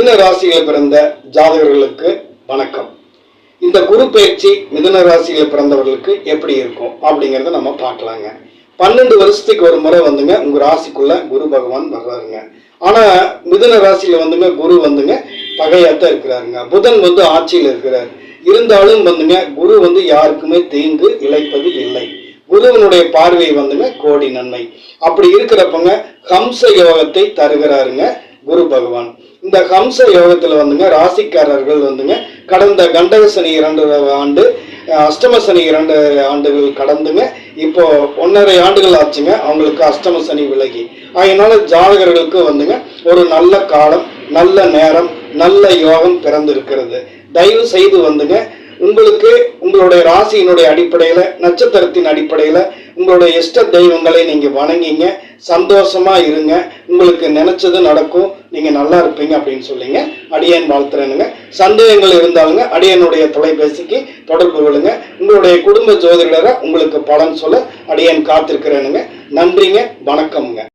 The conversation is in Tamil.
மிதுன ராசியில் பிறந்த ஜாதகர்களுக்கு வணக்கம். இந்த குரு பயிற்சி மிதுன ராசியில் பிறந்தவர்களுக்கு எப்படி இருக்கும் அப்படிங்கிறத நம்ம பார்க்கலாங்க. 12 வருஷத்துக்கு ஒரு முறை வந்துங்க உங்க ராசிக்குள்ள குரு பகவான் வர்றாருங்க. ஆனா மிதுன ராசியில வந்துங்க குரு வந்துங்க பகையாத்தான் இருக்கிறாருங்க. புதன் வந்து ஆட்சியில் இருக்கிறார். இருந்தாலும் வந்துங்க குரு வந்து யாருக்குமே தீங்கு இழைப்பது இல்லை. குருவனுடைய பார்வை வந்துங்க கோடி நன்மை. அப்படி இருக்கிறப்பங்க ஹம்ச யோகத்தை தருகிறாருங்க குரு பகவான். இந்த ஹம்ச யோகத்துல வந்துங்க ராசிக்காரர்கள் வந்துங்க கடந்த கண்டக சனி 2 ஆண்டு, அஷ்டம சனி 2 ஆண்டுகள் கடந்துங்க இப்போ 1.5 ஆண்டுகள் ஆச்சுங்க அவங்களுக்கு அஷ்டம சனி விலகி. அதனால ஜாதகர்களுக்கு வந்துங்க ஒரு நல்ல காலம், நல்ல நேரம், நல்ல யோகம் பிறந்திருக்கிறது. தயவு செய்து வந்துங்க உங்களுக்கு உங்களுடைய ராசியினுடைய அடிப்படையில, நட்சத்திரத்தின் அடிப்படையில உங்களுடைய இஷ்ட தெய்வங்களை நீங்க வணங்கிங்க, சந்தோஷமா இருங்க. உங்களுக்கு நினைச்சது நடக்கும், நீங்க நல்லா இருப்பீங்க அப்படின்னு சொல்லிங்க அடியேன் வாழ்த்துறேனுங்க. சந்தேகங்கள் இருந்தாலுங்க அடியனுடைய தொலைபேசிக்கு தொடர்பு கொள்ளுங்க. உங்களுடைய குடும்ப ஜோதிடரை உங்களுக்கு பலன் சொல்ல அடியேன் காத்திருக்கிறேனுங்க. நன்றிங்க, வணக்கம்ங்க.